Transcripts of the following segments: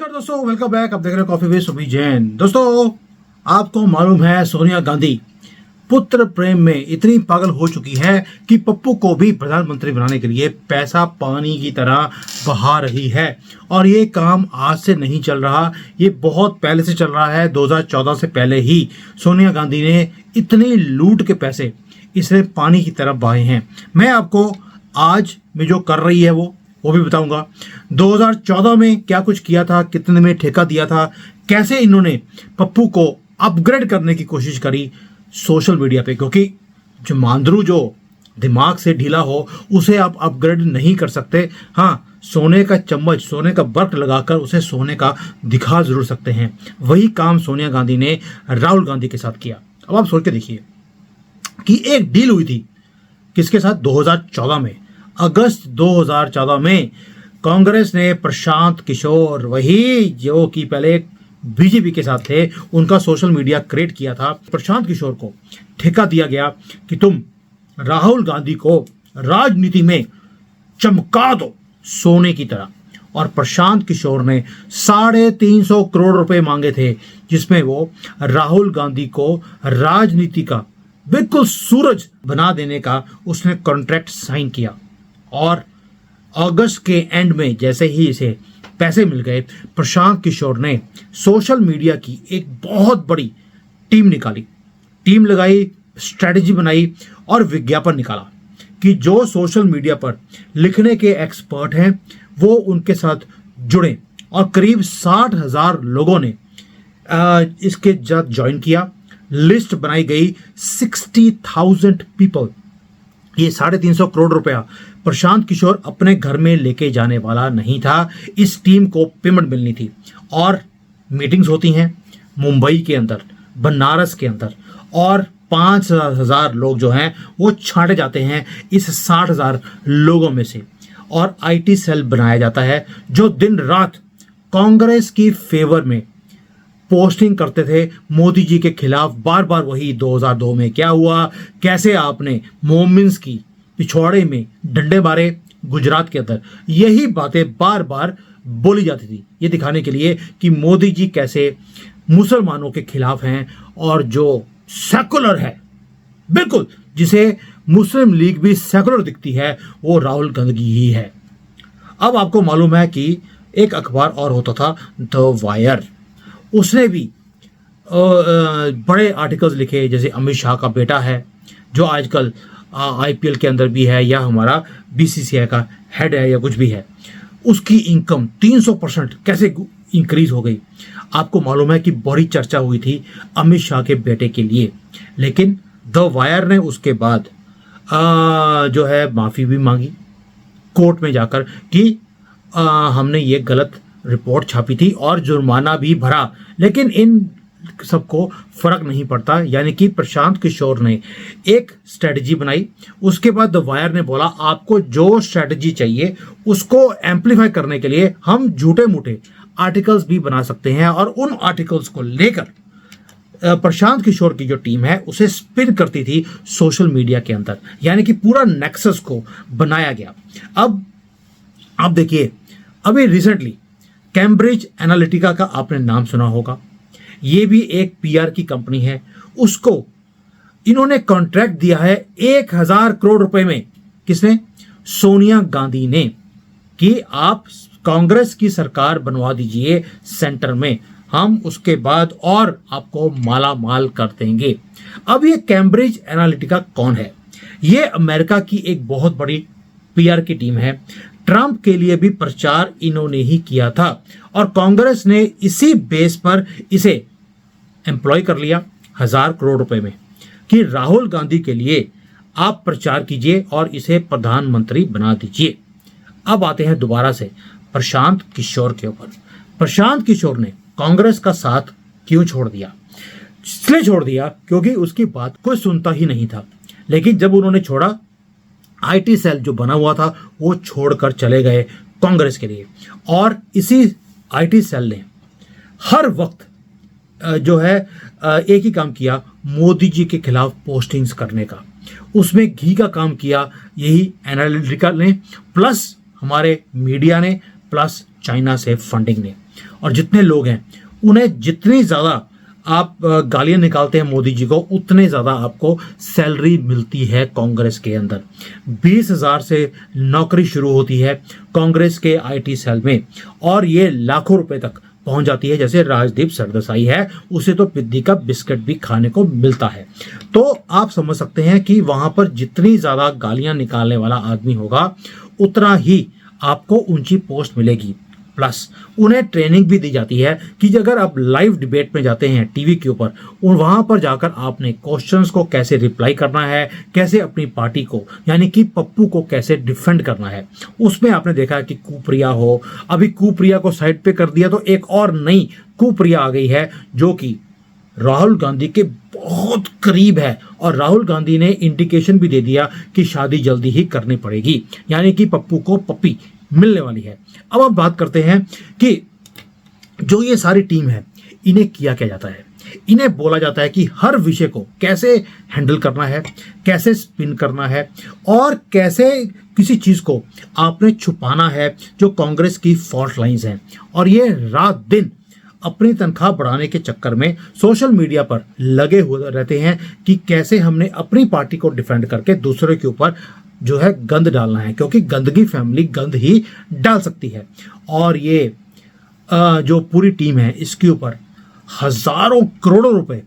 नमस्कार दोस्तों, welcome back. आप देख रहे हैं कॉफी विद सुबीर जैन। दोस्तों, आपको मालूम है सोनिया गांधी पुत्र प्रेम में इतनी पागल हो चुकी है कि पप्पू को भी प्रधानमंत्री बनाने के लिए पैसा पानी की तरह बहा रही है। और ये काम आज से नहीं चल रहा, ये बहुत पहले से चल रहा है। 2014 से पहले ही सोनिया गांधी ने इतने लूट के पैसे इसने पानी की तरफ बहाए हैं। मैं आपको आज में जो कर रही है वो भी बताऊंगा। 2014 में क्या कुछ किया था, कितने में ठेका दिया था, कैसे इन्होंने पप्पू को अपग्रेड करने की कोशिश करी सोशल मीडिया पे, क्योंकि जो मांदरू जो दिमाग से ढीला हो उसे आप अपग्रेड नहीं कर सकते। हाँ, सोने का चम्मच, सोने का बर्क लगाकर उसे सोने का दिखा जरूर सकते हैं। वही काम सोनिया गांधी ने राहुल गांधी के साथ किया। अब आप सोच के देखिए कि एक डील हुई थी किसके साथ, 2014 में, अगस्त 2014 में कांग्रेस ने प्रशांत किशोर, वही जो कि पहले बीजेपी के साथ थे, उनका सोशल मीडिया क्रिएट किया था। प्रशांत किशोर को ठेका दिया गया कि तुम राहुल गांधी को राजनीति में चमका दो सोने की तरह। और प्रशांत किशोर ने 350 करोड़ रुपए मांगे थे, जिसमें वो राहुल गांधी को राजनीति का बिल्कुल सूरज बना देने का उसने कॉन्ट्रैक्ट साइन किया। और अगस्त के एंड में जैसे ही इसे पैसे मिल गए, प्रशांत किशोर ने सोशल मीडिया की एक बहुत बड़ी टीम निकाली, टीम लगाई, स्ट्रेटजी बनाई और विज्ञापन निकाला कि जो सोशल मीडिया पर लिखने के एक्सपर्ट हैं वो उनके साथ जुड़े। और करीब 60,000 लोगों ने इसके साथ ज्वाइन किया। लिस्ट बनाई गई 60,000 पीपल। ये 350 करोड़ रुपया प्रशांत किशोर अपने घर में लेके जाने वाला नहीं था। इस टीम को पेमेंट मिलनी थी। और मीटिंग्स होती हैं मुंबई के अंदर, बनारस के अंदर, और 5,000 लोग जो हैं वो छांटे जाते हैं इस 60,000 लोगों में से। और आईटी सेल बनाया जाता है जो दिन रात कांग्रेस की फेवर में पोस्टिंग करते थे मोदी जी के खिलाफ। बार बार वही 2002 में क्या हुआ, कैसे आपने मोमिन्स की पिछवाड़े में डंडे मारे गुजरात के अंदर, यही बातें बार बार बोली जाती थी, ये दिखाने के लिए कि मोदी जी कैसे मुसलमानों के खिलाफ हैं। और जो सेकुलर है, बिल्कुल जिसे मुस्लिम लीग भी सेकुलर दिखती है, वो राहुल गांधी ही है। अब आपको मालूम है कि एक अखबार और होता था, द वायर, उसने भी बड़े आर्टिकल्स लिखे। जैसे अमित शाह का बेटा है जो आजकल आईपीएल के अंदर भी है, या हमारा बीसीसीआई का हेड है, या कुछ भी है, उसकी इनकम 300% कैसे इंक्रीज हो गई। आपको मालूम है कि बड़ी चर्चा हुई थी अमित शाह के बेटे के लिए। लेकिन द वायर ने उसके बाद जो है माफ़ी भी मांगी कोर्ट में जाकर कि हमने ये गलत रिपोर्ट छापी थी, और जुर्माना भी भरा। लेकिन इन सबको फर्क नहीं पड़ता। यानी कि प्रशांत किशोर ने एक स्ट्रेटजी बनाई। उसके बाद द वायर ने बोला आपको जो स्ट्रेटजी चाहिए उसको एम्पलीफाई करने के लिए हम झूठे मूठे आर्टिकल्स भी बना सकते हैं। और उन आर्टिकल्स को लेकर प्रशांत किशोर की जो टीम है उसे स्पिन करती थी सोशल मीडिया के अंदर। यानी कि पूरा नेक्सस को बनाया गया। अब आप देखिए, अभी रिसेंटली कैम्ब्रिज एनालिटिका का आपने नाम सुना होगा। ये भी एक पीआर की कंपनी है। उसको इन्होंने कॉन्ट्रैक्ट दिया है 1,000 करोड़ रुपए में। किसने? सोनिया गांधी ने, कि आप कांग्रेस की सरकार बनवा दीजिए सेंटर में, हम उसके बाद और आपको माला माल कर देंगे। अब ये कैम्ब्रिज एनालिटिका कौन है? ये अमेरिका की एक बहुत बड़ी पीआर की टीम है। ट्रंप के लिए भी प्रचार इन्होंने ही किया था, और कांग्रेस ने इसी बेस पर इसे एम्प्लॉय कर लिया 1,000 करोड़ रुपए में, कि राहुल गांधी के लिए आप प्रचार कीजिए और इसे प्रधानमंत्री बना दीजिए। अब आते हैं दोबारा से प्रशांत किशोर के ऊपर। प्रशांत किशोर ने कांग्रेस का साथ क्यों छोड़ दिया? इसलिए छोड़ दिया क्योंकि उसकी बात कोई सुनता ही नहीं था। लेकिन जब उन्होंने छोड़ा, आईटी सेल जो बना हुआ था वो छोड़कर चले गए कांग्रेस के लिए। और इसी आईटी सेल ने हर वक्त जो है एक ही काम किया, मोदी जी के खिलाफ पोस्टिंग्स करने का। उसमें घी का काम किया यही एनालिटिकल ने, प्लस हमारे मीडिया ने, प्लस चाइना से फंडिंग ने। और जितने लोग हैं उन्हें जितनी ज़्यादा आप गालियां निकालते हैं मोदी जी को, उतने ज़्यादा आपको सैलरी मिलती है कांग्रेस के अंदर। 20,000 से नौकरी शुरू होती है कांग्रेस के आईटी सेल में और ये लाखों रुपए तक पहुंच जाती है। जैसे राजदीप सरदेसाई है, उसे तो पिद्दी का बिस्किट भी खाने को मिलता है। तो आप समझ सकते हैं कि वहां पर जितनी ज़्यादा गालियां निकालने वाला आदमी होगा उतना ही आपको ऊंची पोस्ट मिलेगी। प्लस उन्हें ट्रेनिंग भी दी जाती है कि अगर आप लाइव डिबेट में जाते हैं टीवी के ऊपर, वहां पर जाकर आपने क्वेश्चंस को कैसे रिप्लाई करना है, कैसे अपनी पार्टी को यानी कि पप्पू को कैसे डिफेंड करना है। उसमें आपने देखा है कि कुप्रिया हो, अभी कुप्रिया को साइड पे कर दिया तो एक और नई कुप्रिया आ गई है जो कि राहुल गांधी के बहुत करीब है और राहुल गांधी ने इंडिकेशन भी दे दिया कि शादी जल्दी ही करनी पड़ेगी, यानी कि पप्पू को पप्पी मिलने वाली है। अब आप बात करते हैं कि जो ये सारी टीम है इन्हें किया क्या जाता है। इन्हें बोला जाता है कि हर विषय को कैसे हैंडल करना है, कैसे स्पिन करना है और कैसे किसी चीज को आपने छुपाना है जो कांग्रेस की फॉल्ट लाइंस हैं। और ये रात दिन अपनी तनख्वाह बढ़ाने के चक्कर में सोशल मीडिया पर लगे हुए रहते हैं कि कैसे हमने अपनी पार्टी को डिफेंड करके दूसरे के ऊपर जो है गंद डालना है, क्योंकि गंदगी फैमिली गंद ही डाल सकती है। और ये जो पूरी टीम है इसके ऊपर हजारों करोड़ों रुपए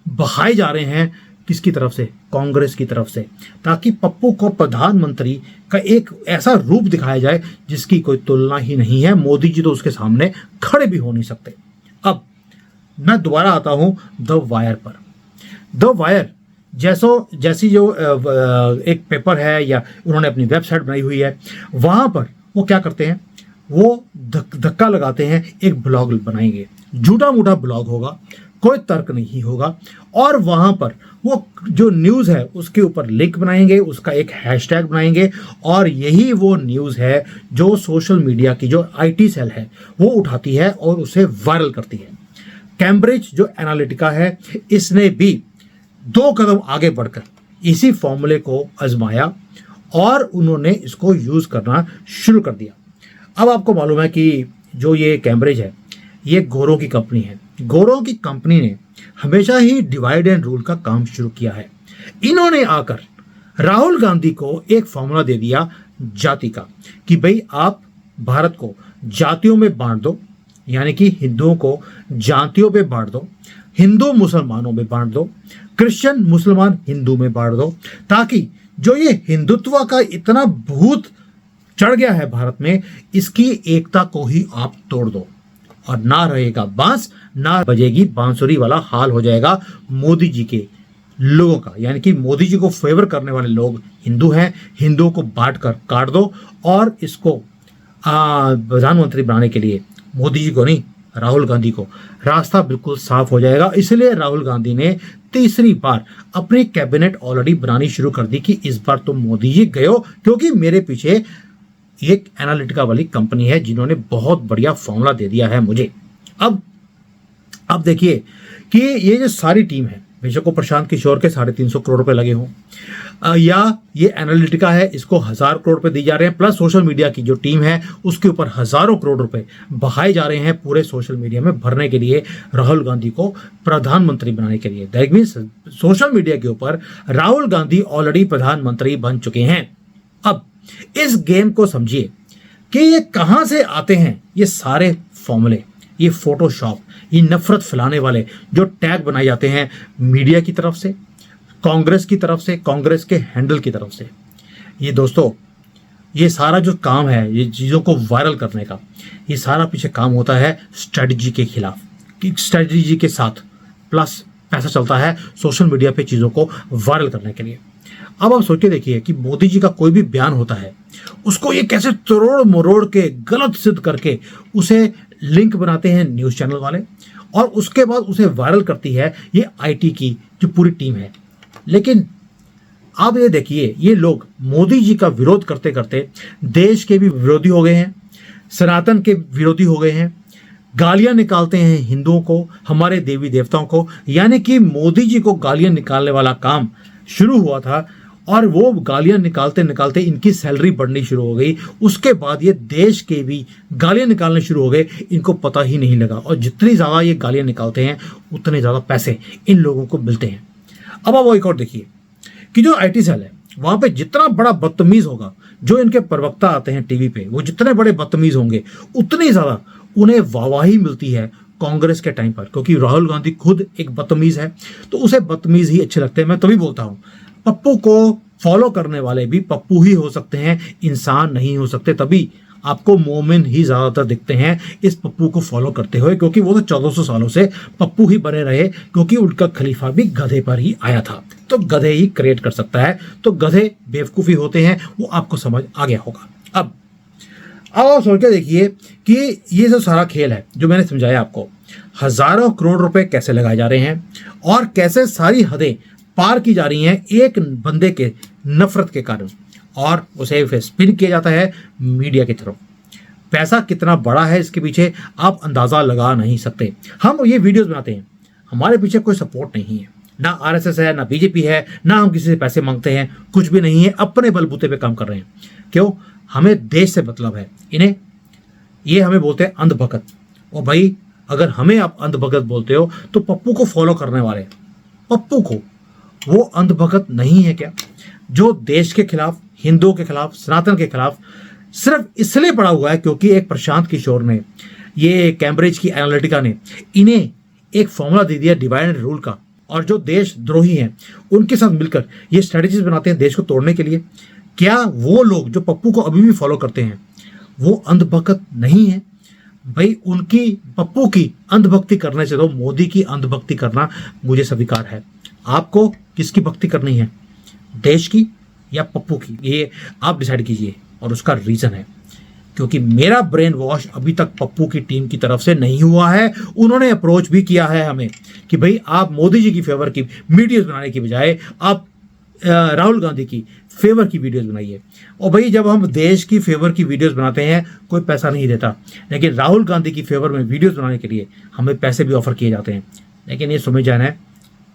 बहाए जा रहे हैं। किसकी तरफ से? कांग्रेस की तरफ से, ताकि पप्पू को प्रधानमंत्री का एक ऐसा रूप दिखाया जाए जिसकी कोई तुलना ही नहीं है। मोदी जी तो उसके सामने खड़े भी हो नहीं सकते। अब मैं दोबारा आता हूं द वायर पर। द वायर जैसी जो एक पेपर है या उन्होंने अपनी वेबसाइट बनाई हुई है, वहां पर वो क्या करते हैं, वो धक्का लगाते हैं, एक ब्लॉग बनाएंगे, झूठा मूठा ब्लॉग होगा, कोई तर्क नहीं होगा और वहां पर वो जो न्यूज़ है उसके ऊपर लिंक बनाएंगे, उसका एक हैशटैग बनाएंगे और यही वो न्यूज़ है जो सोशल मीडिया की जो आईटी सेल है वो उठाती है और उसे वायरल करती है। कैम्ब्रिज जो एनालिटिका है इसने भी 2 कदम आगे बढ़कर इसी फॉर्मूले को आजमाया और उन्होंने इसको यूज करना शुरू कर दिया। अब आपको मालूम है कि जो ये कैम्ब्रिज है ये गोरों की कंपनी है। गोरों की कंपनी ने हमेशा ही डिवाइड एंड रूल का काम शुरू किया है। इन्होंने आकर राहुल गांधी को एक फॉर्मूला दे दिया जाति का कि भाई आप भारत को जातियों में बांट दो, यानी कि हिंदुओं को जातियों में बांट दो, हिंदू मुसलमानों में बांट दो, क्रिश्चियन मुसलमान हिंदू में बांट दो, ताकि जो ये हिंदुत्व का इतना भूत चढ़ गया है भारत में, इसकी एकता को ही आप तोड़ दो और ना रहेगा बांस ना बजेगी बांसुरी वाला हाल हो जाएगा मोदी जी के लोगों का। यानी कि मोदी जी को फेवर करने वाले लोग हिंदू हैं, हिंदुओं को बांट कर काट दो और इसको प्रधानमंत्री बनाने के लिए मोदी जी को नहीं, राहुल गांधी को रास्ता बिल्कुल साफ हो जाएगा। इसलिए राहुल गांधी ने तीसरी बार अपनी कैबिनेट ऑलरेडी बनानी शुरू कर दी कि इस बार तो मोदी जी गए हो, क्योंकि मेरे पीछे एक एनालिटिका वाली कंपनी है जिन्होंने बहुत बढ़िया फॉर्मूला दे दिया है मुझे। अब देखिए कि ये जो सारी टीम है, बेशक को प्रशांत किशोर के 350 करोड़ रुपए लगे हों या ये एनालिटिका है इसको 1000 करोड़ रुपए दी जा रहे हैं, प्लस सोशल मीडिया की जो टीम है उसके ऊपर हजारों करोड़ रुपए बहाए जा रहे हैं पूरे सोशल मीडिया में भरने के लिए, राहुल गांधी को प्रधानमंत्री बनाने के लिए। दैट मींस सोशल मीडिया के ऊपर राहुल गांधी ऑलरेडी प्रधानमंत्री बन चुके हैं। अब इस गेम को समझिए कि ये कहां से आते हैं ये सारे फॉर्मूले, ये फोटोशॉप, ये नफरत फैलाने वाले जो टैग बनाए जाते हैं मीडिया की तरफ से, कांग्रेस की तरफ से, कांग्रेस के हैंडल की तरफ से। ये दोस्तों ये सारा जो काम है ये चीज़ों को वायरल करने का, ये सारा पीछे काम होता है स्ट्रेटजी के खिलाफ, स्ट्रेटजी के साथ प्लस पैसा चलता है सोशल मीडिया पे चीज़ों को वायरल करने के लिए। अब आप सोच के देखिए कि मोदी जी का कोई भी बयान होता है उसको ये कैसे तोड़ मरोड़ के गलत सिद्ध करके उसे लिंक बनाते हैं न्यूज़ चैनल वाले और उसके बाद उसे वायरल करती है ये आईटी की जो पूरी टीम है। लेकिन आप ये देखिए ये लोग मोदी जी का विरोध करते करते देश के भी विरोधी हो गए हैं, सनातन के विरोधी हो गए हैं, गालियां निकालते हैं हिंदुओं को, हमारे देवी देवताओं को। यानी कि मोदी जी को गालियां निकालने वाला काम शुरू हुआ था और वो गालियां निकालते निकालते इनकी सैलरी बढ़नी शुरू हो गई। उसके बाद ये देश के भी गालियां निकालने शुरू हो गए, इनको पता ही नहीं लगा। और जितनी ज़्यादा ये गालियां निकालते हैं उतने ज़्यादा पैसे इन लोगों को मिलते हैं। अब आप वो एक और देखिए कि जो IT सेल है वहां पे जितना बड़ा बदतमीज होगा, जो इनके प्रवक्ता आते हैं टीवी पे, वो जितने बड़े बदतमीज होंगे उतनी ज्यादा उन्हें वाहवाही मिलती है कांग्रेस के टाइम पर, क्योंकि राहुल गांधी खुद एक बदतमीज है तो उसे बदतमीज ही अच्छे लगते हैं। मैं तभी बोलता हूं पप्पू को फॉलो करने वाले भी पप्पू ही हो सकते हैं, इंसान नहीं हो सकते। तभी आपको मोमिन ही ज्यादातर दिखते हैं इस पप्पू को फॉलो करते हुए, क्योंकि वो तो 1400 सालों से पप्पू ही बने रहे, क्योंकि उनका खलीफा भी गधे पर ही आया था। तो गधे ही क्रिएट कर सकता है, तो गधे बेवकूफी होते हैं, वो आपको समझ आ गया होगा। अब आप सोच के देखिए कि ये जो सारा खेल है जो मैंने समझाया आपको, हजारों करोड़ रुपए कैसे लगाए जा रहे हैं और कैसे सारी हदें पार की जा रही हैं एक बंदे के नफरत के कारण, और उसे फिर स्पिन किया जाता है मीडिया के थ्रू। पैसा कितना बड़ा है इसके पीछे आप अंदाजा लगा नहीं सकते। हम ये वीडियोस बनाते हैं, हमारे पीछे कोई सपोर्ट नहीं है, ना RSS है, ना BJP है, ना हम किसी से पैसे मांगते हैं, कुछ भी नहीं है, अपने बलबूते पे काम कर रहे हैं। क्यों? हमें देश से मतलब है। इन्हें ये हमें बोलते हैं अंधभगत। और भाई अगर हमें आप अंधभगत बोलते हो तो पप्पू को फॉलो करने वाले पप्पू को वो अंधभगत नहीं है क्या, जो देश के खिलाफ, हिंदुओं के खिलाफ, सनातन के खिलाफ सिर्फ इसलिए पड़ा हुआ है क्योंकि एक प्रशांत किशोर ने, ये कैम्ब्रिज की एनालिटिका ने इन्हें एक फॉर्मूला दे दिया डिवाइड एंड रूल का, और जो देशद्रोही हैं उनके साथ मिलकर ये स्ट्रेटेजीज बनाते हैं देश को तोड़ने के लिए। क्या वो लोग जो पप्पू को अभी भी फॉलो करते हैं वो अंधभगत नहीं है? भाई उनकी, पप्पू की अंधभक्ति करने से तो मोदी की अंधभक्ति करना मुझे स्वीकार है। आपको किसकी भक्ति करनी है, देश की या पप्पू की? ये आप डिसाइड कीजिए। और उसका रीजन है क्योंकि मेरा ब्रेन वॉश अभी तक पप्पू की टीम की तरफ से नहीं हुआ है। उन्होंने अप्रोच भी किया है हमें कि भाई आप मोदी जी की फेवर की वीडियोस बनाने की बजाय आप राहुल गांधी की फेवर की वीडियोस बनाइए। और भाई जब हम देश की फेवर की वीडियोस बनाते हैं कोई पैसा नहीं देता, लेकिन राहुल गांधी की फेवर में वीडियोस बनाने के लिए हमें पैसे भी ऑफर किए जाते हैं। लेकिन ये समझ जाना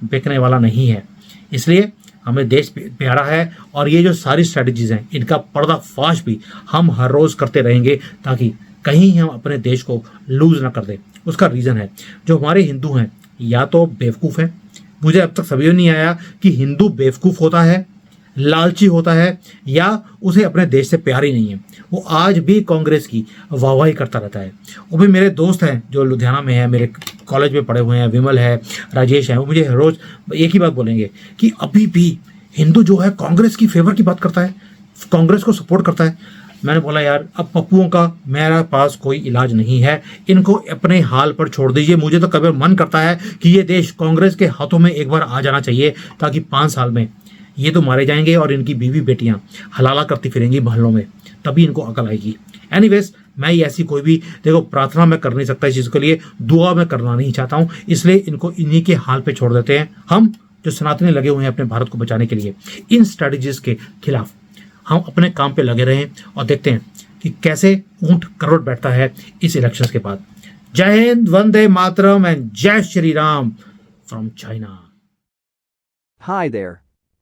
बिकने वाला नहीं है, इसलिए हमें देश प्यारा है। और ये जो सारी स्ट्रैटेजीज हैं इनका पर्दाफाश भी हम हर रोज करते रहेंगे ताकि कहीं हम अपने देश को लूज ना कर दें। उसका रीजन है जो हमारे हिंदू हैं या तो बेवकूफ़ हैं, मुझे अब तक समझ नहीं आया कि हिंदू बेवकूफ़ होता है, लालची होता है, या उसे अपने देश से प्यार ही नहीं है। वो आज भी कांग्रेस की वाहवाही करता रहता है। वो भी मेरे दोस्त हैं जो लुधियाना में है, मेरे कॉलेज में पढ़े हुए हैं, विमल है, राजेश है, वो मुझे रोज एक ही बात बोलेंगे कि अभी भी हिंदू जो है कांग्रेस की फेवर की बात करता है, कांग्रेस को सपोर्ट करता है। मैंने बोला यार अब पप्पुओं का मेरे पास कोई इलाज नहीं है, इनको अपने हाल पर छोड़ दीजिए। मुझे तो कभी मन करता है कि ये देश कांग्रेस के हाथों में एक बार आ जाना चाहिए, ताकि 5 साल में ये तो मारे जाएंगे और इनकी बीवी बेटियां हलाला करती फिरेंगी मोहल्लों में, तभी इनको अकल आएगी। एनीवेज मैं ऐसी कोई भी, देखो प्रार्थना मैं कर नहीं सकता इस चीज़ के लिए, दुआ मैं करना नहीं चाहता हूँ, इसलिए इनको इन्हीं के हाल पे छोड़ देते हैं। हम जो सनातनी लगे हुए हैं अपने भारत को बचाने के लिए, इन स्ट्रैटेजीज के खिलाफ हम अपने काम पे लगे रहें और देखते हैं कि कैसे ऊंट करवट बैठता है इस इलेक्शंस के बाद। जय हिंद, वंदे मातरम एंड जय Shri Ram from China. Hi there.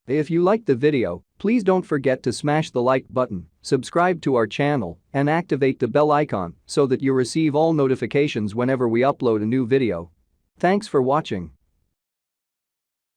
If you liked the video, please don't forget to smash the like button, subscribe to our channel, and activate the bell icon so that you receive all notifications whenever we upload a new video. Thanks for watching.